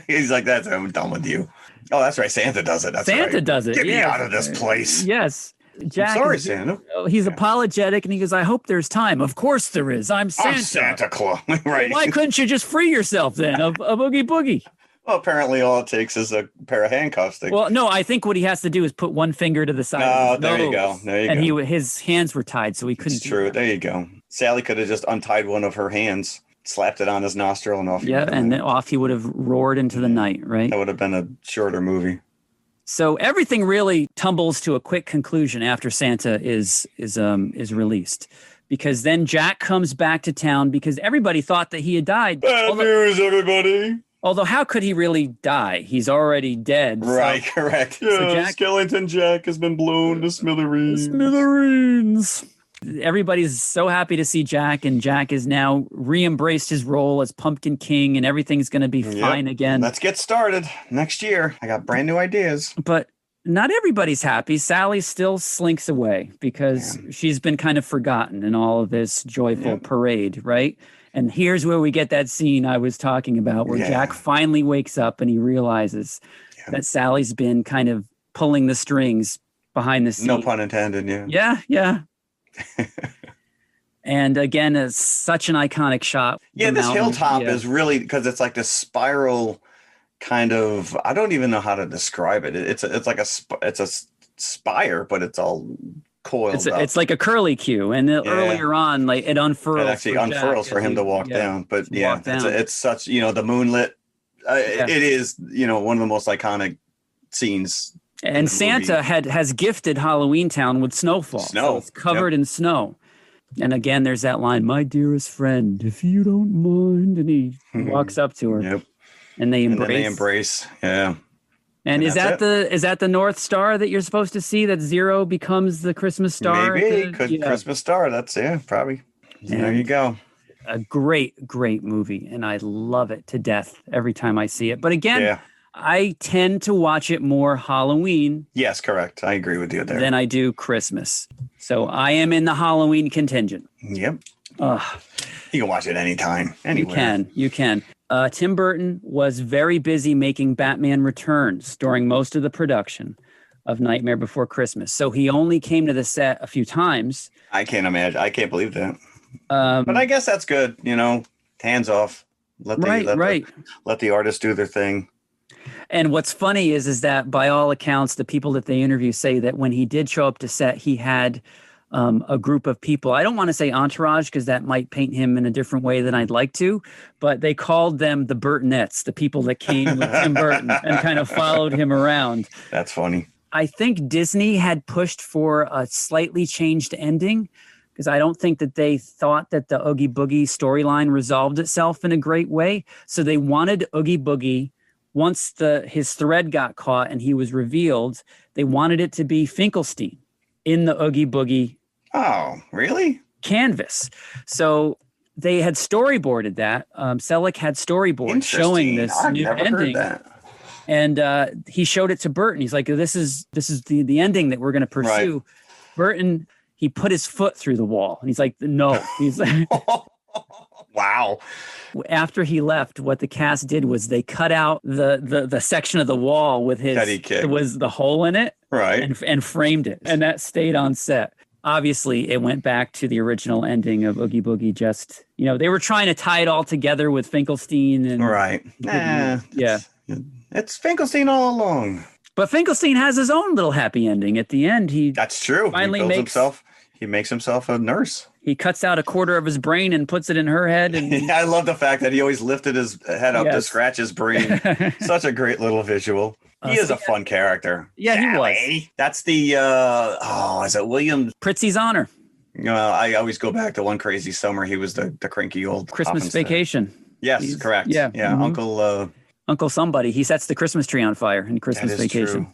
He's like, I'm done with you. Oh, that's right. Santa does it. Santa does it. Get me out of this place. Yes. Jack, I'm sorry, Santa. He's apologetic, and he goes, I hope there's time. Of course there is. I'm Santa. I'm Santa Claus. Right. Why couldn't you just free yourself then of Oogie Boogie? Well, apparently all it takes is a pair of handcuffs. Well, no, I think what he has to do is put one finger to the side of his there nose. You go. And his hands were tied, so he couldn't. It's true. There you go. Sally could have just untied one of her hands, slapped it on his nostril, and off. And then off he would have roared into the night, right? That would have been a shorter movie. So everything really tumbles to a quick conclusion after Santa is released. because then Jack comes back to town because everybody thought that he had died. Bad news, everybody. Although, how could he really die? He's already dead. Right, so, correct. So Jack, Skellington Jack has been blown to smithereens. Everybody's so happy to see Jack, and Jack is now re-embraced his role as Pumpkin King, and everything's going to be fine again. Let's get started next year. I got brand new ideas. But not everybody's happy. Sally still slinks away because she's been kind of forgotten in all of this joyful parade, right? And here's where we get that scene I was talking about where Jack finally wakes up and he realizes that Sally's been kind of pulling the strings behind the scenes. No pun intended, Yeah. And again, it's such an iconic shot. Yeah, this hilltop is really, because it's like this spiral kind of, I don't even know how to describe it. It's like a spire, but it's all coiled up. It's like a curly Q, and earlier on, like it unfurls. It actually unfurls for him to walk down. But it's such, the moonlit. It is, one of the most iconic scenes. And Santa has gifted Halloween Town with snowfall. So it's covered in snow. And again, there's that line, "My dearest friend, if you don't mind," and he walks up to her. Yep. And they embrace. Yeah. And is that the North Star that you're supposed to see? That zero becomes the Christmas star? Maybe Christmas star. That's probably. There you go. A great movie, and I love it to death every time I see it. But again, I tend to watch it more Halloween. Yes, correct. I agree with you there. Than I do Christmas. So I am in the Halloween contingent. Yep. You can watch it anytime, anywhere. You can. Tim Burton was very busy making Batman Returns during most of the production of Nightmare Before Christmas. So he only came to the set a few times. I can't imagine. I can't believe that. But I guess that's good. Hands off. Let the artists do their thing. And what's funny is that by all accounts, the people that they interview say that when he did show up to set, he had a group of people. I don't want to say entourage because that might paint him in a different way than I'd like to, but they called them the Burtonettes, the people that came with Tim Burton and kind of followed him around. That's funny. I think Disney had pushed for a slightly changed ending because I don't think that they thought that the Oogie Boogie storyline resolved itself in a great way. So they wanted Oogie Boogie, once his thread got caught and he was revealed, they wanted it to be Finkelstein in the Oogie Boogie. Oh, really? Canvas. So they had storyboarded that. Selleck had storyboards showing this new ending. And he showed it to Burton. He's like, this is the ending that we're going to pursue. Right. Burton, he put his foot through the wall. And he's like, no. He's like, wow. After he left, what the cast did was they cut out the section of the wall with it was the hole in it, right, and framed it, and that stayed on set. Obviously, it went back to the original ending of Oogie Boogie. Just they were trying to tie it all together with Finkelstein, and it's Finkelstein all along. But Finkelstein has his own little happy ending at the end. That's true. Finally He makes himself a nurse. He cuts out a quarter of his brain and puts it in her head. And I love the fact that he always lifted his head up to scratch his brain. Such a great little visual. He is a fun character. Yeah, Sally. He was. That's the, is it William? Pritzi's Honor. I always go back to One Crazy Summer. He was the cranky old Christmas Vacation. Yes, correct. Yeah. Mm-hmm. Uncle somebody. He sets the Christmas tree on fire in Christmas Vacation. True.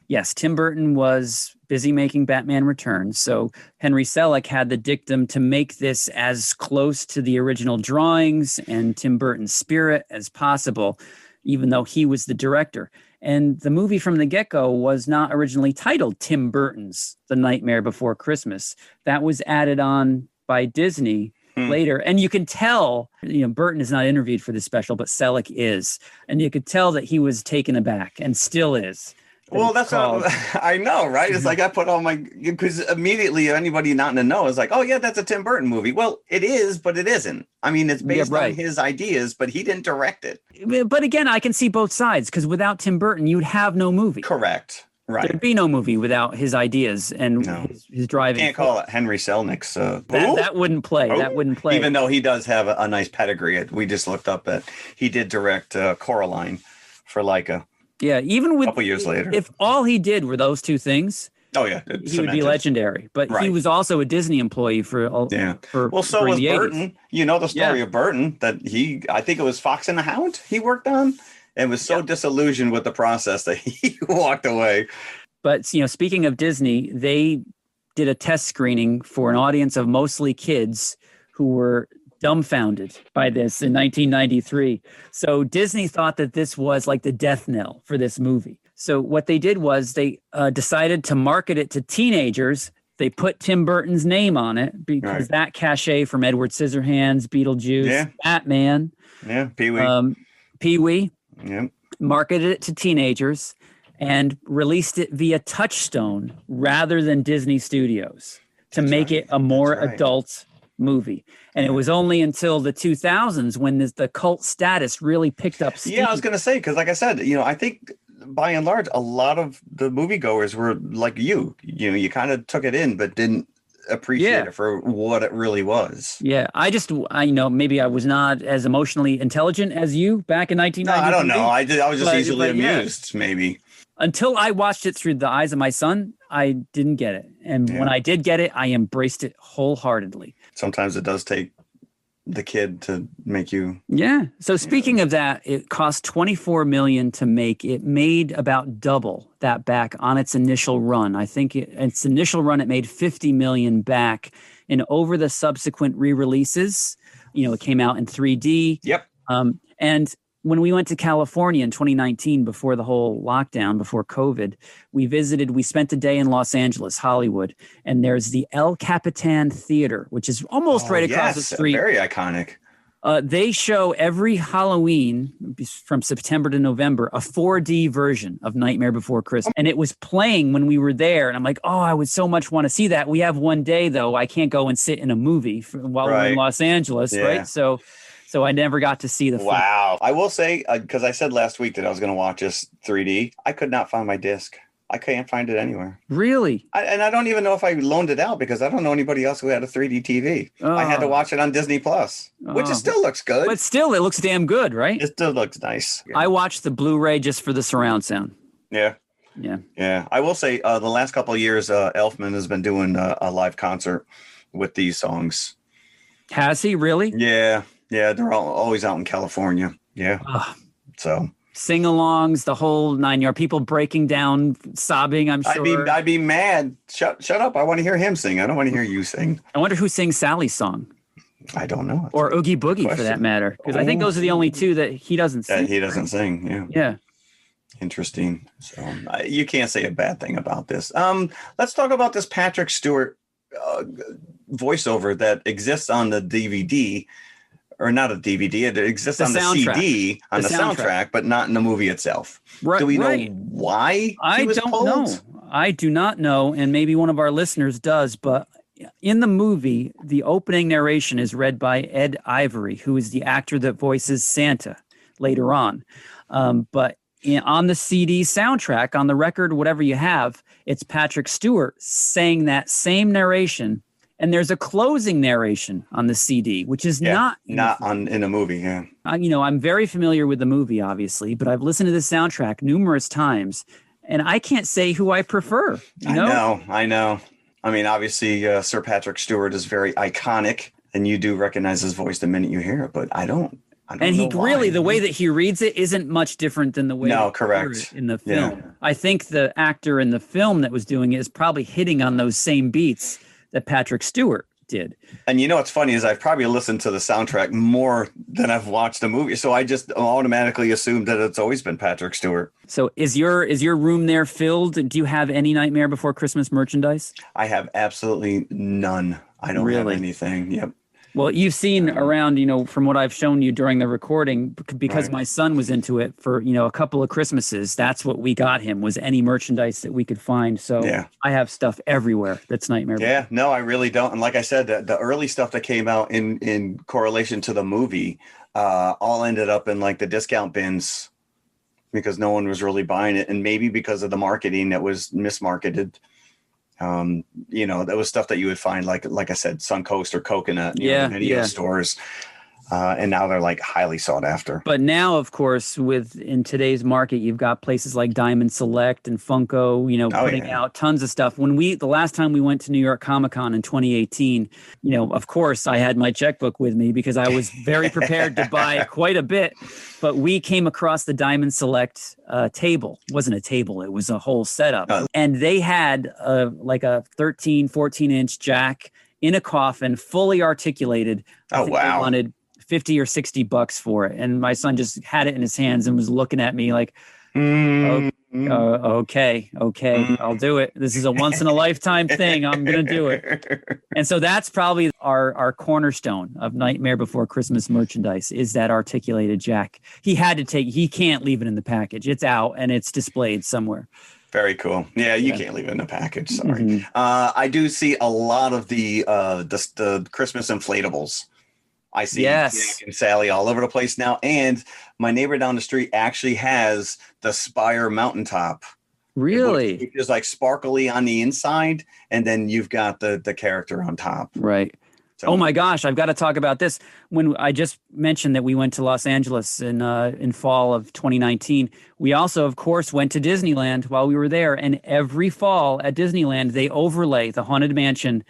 Yes, Tim Burton was busy making Batman Returns, so Henry Selick had the dictum to make this as close to the original drawings and Tim Burton's spirit as possible, even though he was the director. And the movie from the get-go was not originally titled Tim Burton's The Nightmare Before Christmas. That was added on by Disney later. And you can tell, Burton is not interviewed for this special, but Selick is. And you could tell that he was taken aback and still is. Well, that's what I know, right? It's like I put all because immediately anybody not in the know is like, oh, yeah, that's a Tim Burton movie. Well, it is, but it isn't. I mean, it's based on his ideas, but he didn't direct it. But again, I can see both sides because without Tim Burton, you'd have no movie. Correct. Right. There'd be no movie without his ideas and his driving. Can't call it Henry Selick's. That wouldn't play. That wouldn't play. Even though he does have a nice pedigree. We just looked up that he did direct Coraline for Leica. Yeah, even with a couple years later. If all he did were those two things, Oh yeah, he would be legendary. But he Right. was also a Disney employee for Well, so during was the 80s. Burton. You know the story of Burton, that I think it was Fox and the Hound he worked on, and was so disillusioned with the process that he walked away. But speaking of Disney, they did a test screening for an audience of mostly kids who were dumbfounded by this in 1993. So Disney thought that this was like the death knell for this movie. So what they did was they decided to market it to teenagers. They put Tim Burton's name on it because that cachet from Edward Scissorhands, Beetlejuice, Batman, Pee-wee. Pee-wee, Yeah. marketed it to teenagers and released it via Touchstone rather than Disney Studios to make it a more adult movie. And it was only until the 2000s when the cult status really picked up steam. Yeah, I was going to say, because like I said, I think by and large, a lot of the moviegoers were like you kind of took it in, but didn't appreciate it for what it really was. Yeah, I maybe I was not as emotionally intelligent as you back in 1993. No, I don't know. I was just easily amused, maybe. Until I watched it through the eyes of my son, I didn't get it. And when I did get it, I embraced it wholeheartedly. Sometimes it does take the kid to make you. Yeah. So speaking of that, it cost $24 million to make. It made about double that back on its initial run. I think its initial run, it made $50 million back. And over the subsequent re-releases, it came out in 3D. Yep. And when we went to California in 2019, before the whole lockdown, before COVID, we spent a day in Los Angeles, Hollywood, and there's the El Capitan Theater, which is almost right across the street. Very iconic. They show every Halloween from September to November a 4D version of Nightmare Before Christmas. And it was playing when we were there. And I'm like, I would so much want to see that. We have one day, though. I can't go and sit in a movie while we're in Los Angeles, right? So I never got to see the film. Wow. I will say, because I said last week that I was going to watch this 3D, I could not find my disc. I can't find it anywhere. Really? And I don't even know if I loaned it out because I don't know anybody else who had a 3D TV. I had to watch it on Disney Plus, which still looks good. But still, it looks damn good, right? It still looks nice. I watched the Blu-ray just for the surround sound. Yeah. I will say the last couple of years, Elfman has been doing a live concert with these songs. Has he really? Yeah. Yeah, they're always out in California. Yeah. So sing-alongs, the whole 9 yards. People breaking down, sobbing. I'm sure. I'd be mad. Shut up! I want to hear him sing. I don't want to hear you sing. I wonder who sings Sally's song. I don't know. Or Oogie Boogie for that matter, because I think those are the only two that he doesn't sing. That he doesn't sing. Yeah. Yeah. Interesting. So you can't say a bad thing about this. Let's talk about this Patrick Stewart voiceover that exists on the DVD. Or not a DVD, it exists on the CD, on the soundtrack, but not in the movie itself. Right, do we know why I don't know. I do not know, and maybe one of our listeners does, but in the movie, the opening narration is read by Ed Ivory, who is the actor that voices Santa later on. But on the CD soundtrack, on the record, whatever you have, it's Patrick Stewart saying that same narration. And there's a closing narration on the CD, which is not in a movie. Yeah. I'm very familiar with the movie, obviously, but I've listened to the soundtrack numerous times, and I can't say who I prefer. I know. I mean, obviously, Sir Patrick Stewart is very iconic, and you do recognize his voice the minute you hear it, but I don't. And he really, the way that he reads it isn't much different than the way correct. in the film. Yeah. I think the actor in the film that was doing it is probably hitting on those same beats that Patrick Stewart did. And what's funny is I've probably listened to the soundtrack more than I've watched the movie. So I just automatically assumed that it's always been Patrick Stewart. So is your room there filled? Do you have any Nightmare Before Christmas merchandise? I have absolutely none. I don't have anything. Yep. Well, you've seen around, from what I've shown you during the recording, because my son was into it for, a couple of Christmases. That's what we got him, was any merchandise that we could find. So I have stuff everywhere that's Nightmare. Yeah, no, I really don't. And like I said, the early stuff that came out in correlation to the movie all ended up in like the discount bins because no one was really buying it. And maybe because of the marketing that was mismarketed. That was stuff that you would find like I said, Suncoast or Coconut, video stores. And now they're like highly sought after. But now, of course, in today's market, you've got places like Diamond Select and Funko, putting out tons of stuff. The last time we went to New York Comic Con in 2018, of course, I had my checkbook with me because I was very prepared to buy quite a bit. But we came across the Diamond Select table. It wasn't a table. It was a whole setup. And they had like a 13, 14-inch Jack in a coffin, fully articulated. Oh, wow. They wanted $50 or $60 for it, and my son just had it in his hands and was looking at me like, okay, I'll do it. This is a once in a lifetime thing. I'm gonna do it. And so that's probably our cornerstone of Nightmare Before Christmas merchandise is that articulated Jack. He can't leave it in the package. It's out and it's displayed somewhere. Very cool. Yeah, you can't leave it in the package. Sorry. Mm-hmm. I do see a lot of the Christmas inflatables. I see Jack and Sally all over the place now. And my neighbor down the street actually has the Spire mountaintop. Really? Which is like sparkly on the inside. And then you've got the character on top. Right. So, oh my gosh, I've got to talk about this. When I just mentioned that we went to Los Angeles in fall of 2019, we also, of course, went to Disneyland while we were there. And every fall at Disneyland, they overlay the Haunted Mansion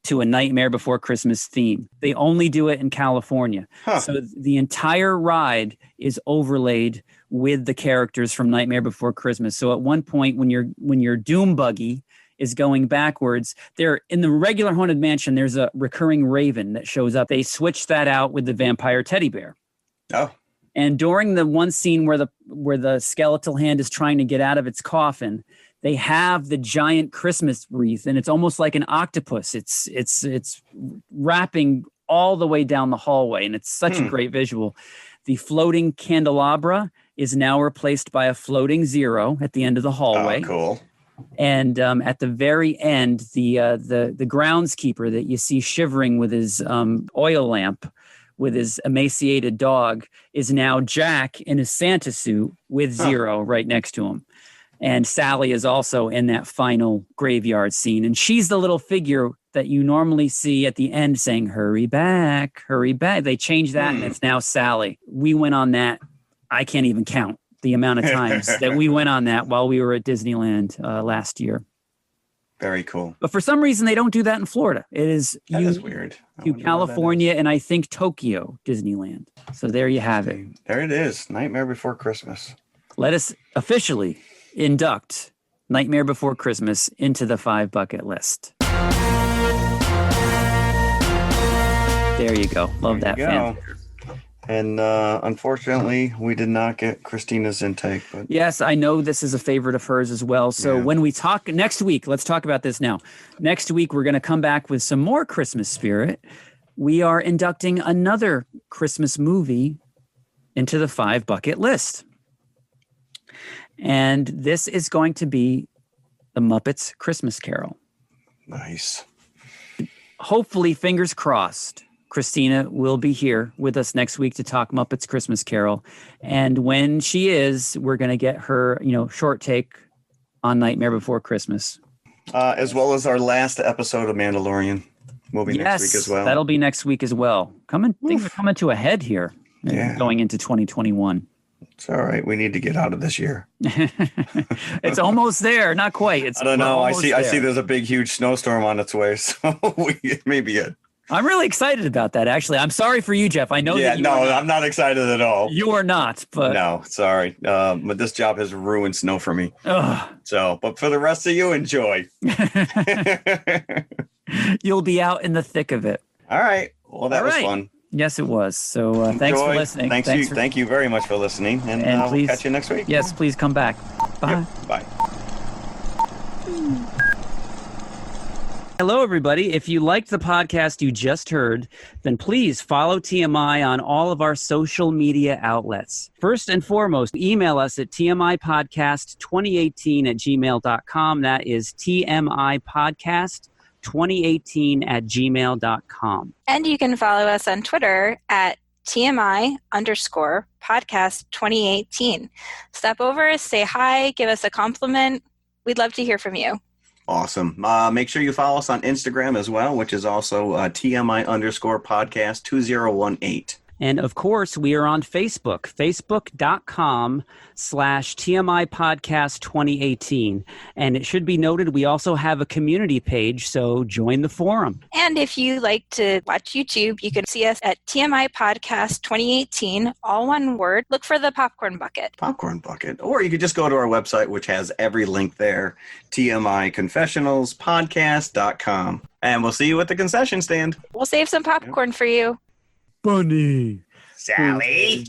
to a Nightmare Before Christmas theme. They only do it in California. Huh. So the entire ride is overlaid with the characters from Nightmare Before Christmas. So at one point when your Doom buggy is going backwards, there in the regular Haunted Mansion, there's a recurring raven that shows up. They switched that out with the vampire teddy bear. Oh. And during the one scene where the skeletal hand is trying to get out of its coffin, they have the giant Christmas wreath, and it's almost like an octopus. It's wrapping all the way down the hallway, and it's such a great visual. The floating candelabra is now replaced by a floating zero at the end of the hallway. Oh, cool. And at the very end, the groundskeeper that you see shivering with his oil lamp, with his emaciated dog, is now Jack in his Santa suit with Zero right next to him. And Sally is also in that final graveyard scene. And she's the little figure that you normally see at the end saying, hurry back, hurry back. They changed that and it's now Sally. We went on that. I can't even count the amount of times that we went on that while we were at Disneyland last year. Very cool. But for some reason, they don't do that in Florida. That is weird. To California and I think Tokyo Disneyland. So there you have it. There it is. Nightmare Before Christmas. Let us officially induct Nightmare Before Christmas into the 5 bucket list. There you go. Love that fan. And unfortunately, we did not get Christina's intake. But yes, I know this is a favorite of hers as well. So when we talk next week, let's talk about this now. Next week, we're going to come back with some more Christmas spirit. We are inducting another Christmas movie into the 5 bucket list. And this is going to be The Muppets Christmas Carol. Nice. Hopefully, fingers crossed, Christina will be here with us next week to talk Muppets Christmas Carol. And when she is, we're going to get her, short take on Nightmare Before Christmas. As well as our last episode of Mandalorian will be next week as well. That'll be next week as well. Things are coming to a head here going into 2021. It's all right. We need to get out of this year. It's almost there. Not quite. I don't know. I see there's a big, huge snowstorm on its way. So it may be it. I'm really excited about that, actually. I'm sorry for you, Jeff. I know that I'm not excited at all. You are not, but no, sorry. But this job has ruined snow for me. So, but for the rest of you, enjoy. You'll be out in the thick of it. All right. Well, that was fun. Yes, it was. So thanks for listening. Thank you very much for listening. And please, we'll catch you next week. Yes, please come back. Bye. Yep, bye. Hello, everybody. If you liked the podcast you just heard, then please follow TMI on all of our social media outlets. First and foremost, email us at tmipodcast2018@gmail.com. That is tmipodcast2018@gmail.com. And you can follow us on Twitter at TMI_podcast2018. Step over, say hi, give us a compliment. We'd love to hear from you. Awesome. Make sure you follow us on Instagram as well, which is also TMI_podcast2018. And of course, we are on Facebook, facebook.com/TMI Podcast 2018. And it should be noted, we also have a community page, so join the forum. And if you like to watch YouTube, you can see us at TMI Podcast 2018, all one word. Look for the popcorn bucket. Popcorn bucket. Or you could just go to our website, which has every link there, tmiconfessionalspodcast.com. And we'll see you at the concession stand. We'll save some popcorn for you. Bunny. Sally.